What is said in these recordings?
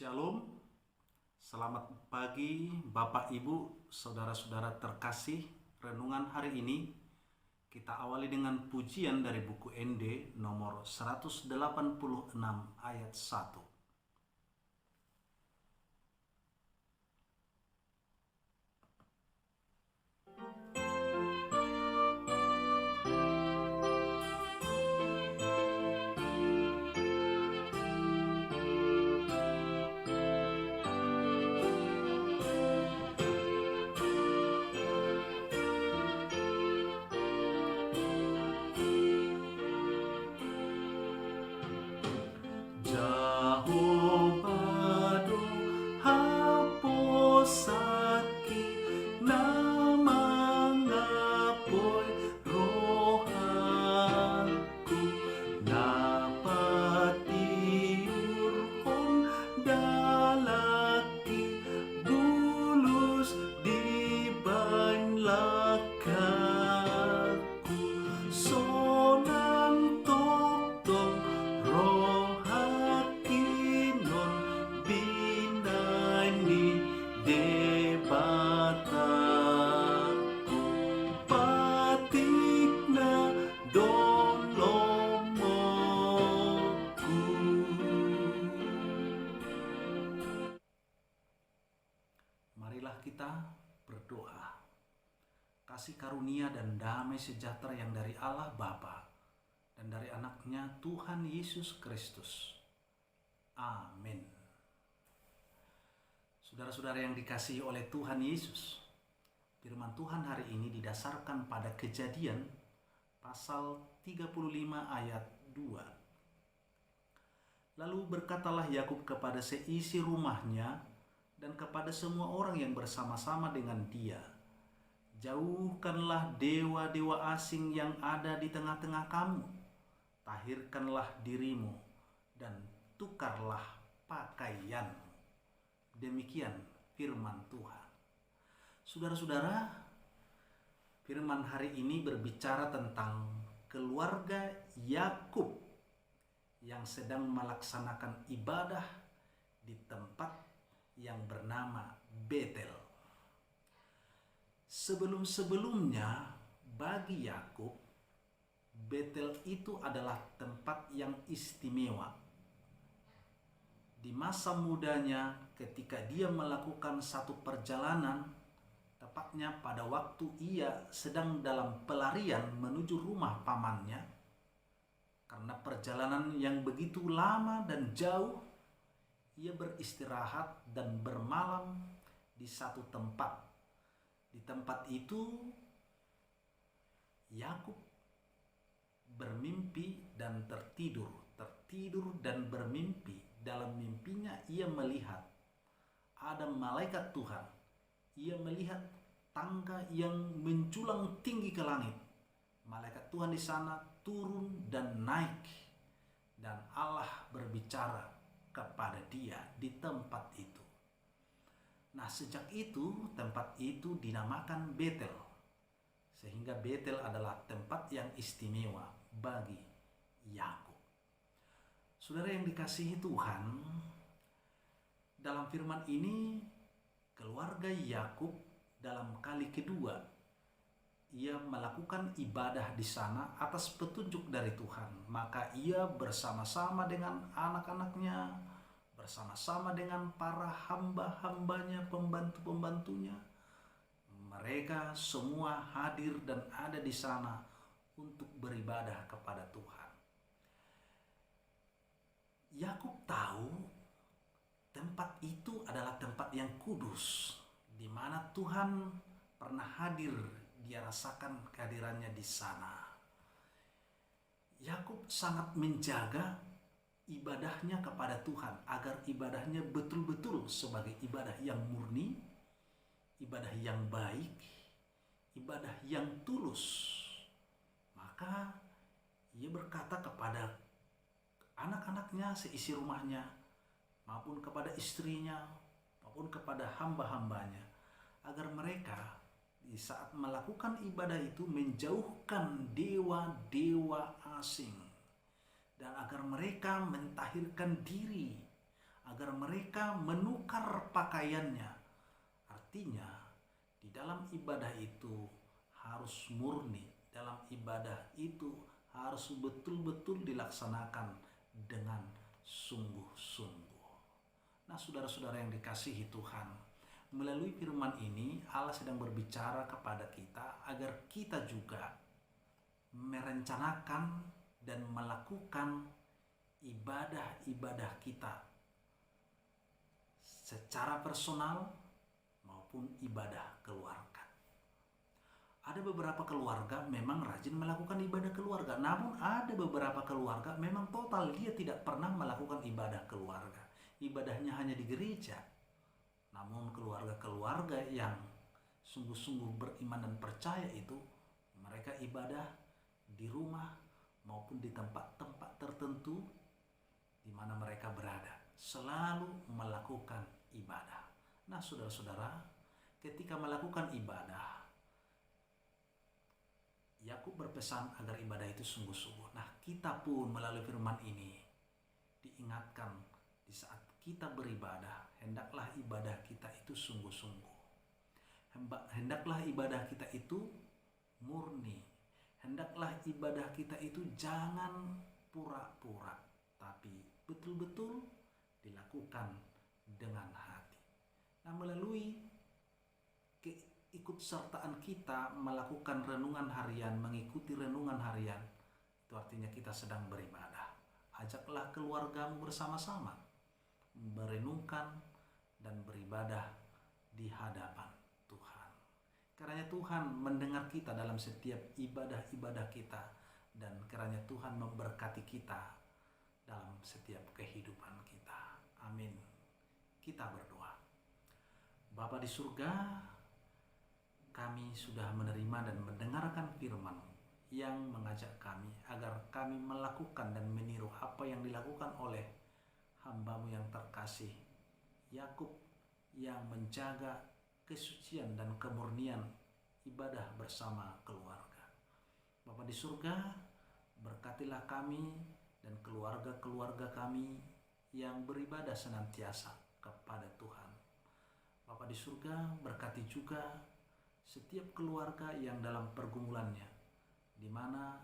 Shalom, selamat pagi Bapak Ibu, saudara-saudara terkasih. Renungan hari ini kita awali dengan pujian dari buku ND nomor 186 ayat 1. Jehovah hapus sakit na mangapoy rohaku dapat diurhon dalaki bulus di banlakaku sonang totong rohakinon binani debataku patik na dolomoku. Marilah kita berdoa. Kasih karunia dan damai sejahtera yang dari Allah Bapa dan dari anaknya Tuhan Yesus Kristus. Amin. Saudara-saudara yang dikasihi oleh Tuhan Yesus, firman Tuhan hari ini didasarkan pada Kejadian pasal 35 ayat 2. Lalu berkatalah Yakub kepada seisi rumahnya dan kepada semua orang yang bersama-sama dengan dia, jauhkanlah dewa-dewa asing yang ada di tengah-tengah kamu. Tahirkanlah dirimu dan tukarlah pakaianmu. Demikian firman Tuhan. Saudara-saudara, firman hari ini berbicara tentang keluarga Yakub yang sedang melaksanakan ibadah di tempat yang bernama Betel. Sebelum-sebelumnya bagi Yakub, Betel itu adalah tempat yang istimewa. Di masa mudanya ketika dia melakukan satu perjalanan, tepatnya pada waktu ia sedang dalam pelarian menuju rumah pamannya, karena perjalanan yang begitu lama dan jauh, ia beristirahat dan bermalam di satu tempat. Di tempat itu Yakub bermimpi dan tertidur dan bermimpi. Dalam mimpinya ia melihat ada malaikat Tuhan. Ia melihat tangga yang menjulang tinggi ke langit. Malaikat Tuhan di sana turun dan naik, dan Allah berbicara kepada dia di tempat itu. Nah, sejak itu tempat itu dinamakan Betel, sehingga Betel adalah tempat yang istimewa bagi Yakub. Saudara yang dikasihi Tuhan, dalam firman ini keluarga Yakub dalam kali kedua ia melakukan ibadah di sana atas petunjuk dari Tuhan. Maka ia bersama-sama dengan anak-anaknya, bersama-sama dengan para hamba-hambanya, pembantu-pembantunya, mereka semua hadir dan ada di sana untuk beribadah kepada Tuhan. Yakub tahu tempat itu adalah tempat yang kudus, di mana Tuhan pernah hadir. Dia rasakan kehadirannya di sana. Yakub sangat menjaga ibadahnya kepada Tuhan agar ibadahnya betul-betul sebagai ibadah yang murni, ibadah yang baik, ibadah yang tulus. Maka ia berkata kepada anak-anaknya, seisi rumahnya, maupun kepada istrinya, maupun kepada hamba-hambanya, agar mereka di saat melakukan ibadah itu menjauhkan dewa-dewa asing, dan agar mereka mentahirkan diri agar mereka menukar pakaiannya. Artinya, di dalam ibadah itu harus murni, dalam ibadah itu harus betul-betul dilaksanakan dengan sungguh-sungguh. Nah, saudara-saudara yang dikasihi Tuhan, melalui firman ini Allah sedang berbicara kepada kita agar kita juga merencanakan dan melakukan ibadah-ibadah kita secara personal maupun ibadah keluarga. Ada beberapa keluarga memang rajin melakukan ibadah keluarga, namun ada beberapa keluarga memang total dia tidak pernah melakukan ibadah keluarga. Ibadahnya hanya di gereja. Namun keluarga-keluarga yang sungguh-sungguh beriman dan percaya itu, mereka ibadah di rumah maupun di tempat-tempat tertentu di mana mereka berada, selalu melakukan ibadah. Nah, saudara-saudara, ketika melakukan ibadah, Yakub berpesan agar ibadah itu sungguh-sungguh. Nah, kita pun melalui firman ini diingatkan di saat kita beribadah, hendaklah ibadah kita itu sungguh-sungguh. Hendaklah ibadah kita itu murni. Hendaklah ibadah kita itu jangan pura-pura, tapi betul-betul dilakukan dengan hati. Nah, melalui keikutsertaan kita melakukan renungan harian, mengikuti renungan harian, itu artinya kita sedang beribadah. Ajaklah keluargamu bersama-sama merenungkan dan beribadah di hadapan Tuhan. Kiranya Tuhan mendengar kita dalam setiap ibadah-ibadah kita, dan kiranya Tuhan memberkati kita dalam setiap kehidupan kita. Amin. Kita berdoa. Bapa di surga, kami sudah menerima dan mendengarkan firman yang mengajak kami agar kami melakukan dan meniru apa yang dilakukan oleh hamba-Mu yang terkasih Yakub, yang menjaga kesucian dan kemurnian ibadah bersama keluarga. Bapa di surga, berkatilah kami dan keluarga-keluarga kami yang beribadah senantiasa kepada Tuhan. Bapa di surga, berkati juga setiap keluarga yang dalam pergumulannya, di mana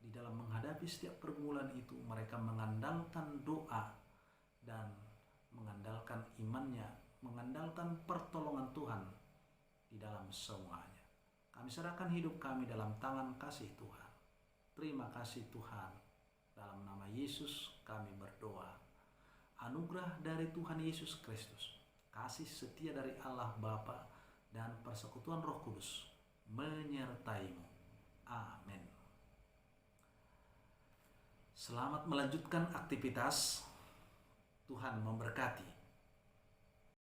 di dalam menghadapi setiap pergumulan itu mereka mengandalkan doa dan mengandalkan imannya, mengandalkan pertolongan Tuhan di dalam semuanya. Kami serahkan hidup kami dalam tangan kasih Tuhan. Terima kasih Tuhan. Dalam nama Yesus kami berdoa. Anugerah dari Tuhan Yesus Kristus, kasih setia dari Allah Bapa, dan persekutuan Roh Kudus menyertaimu. Amin. Selamat melanjutkan aktivitas. Tuhan memberkati.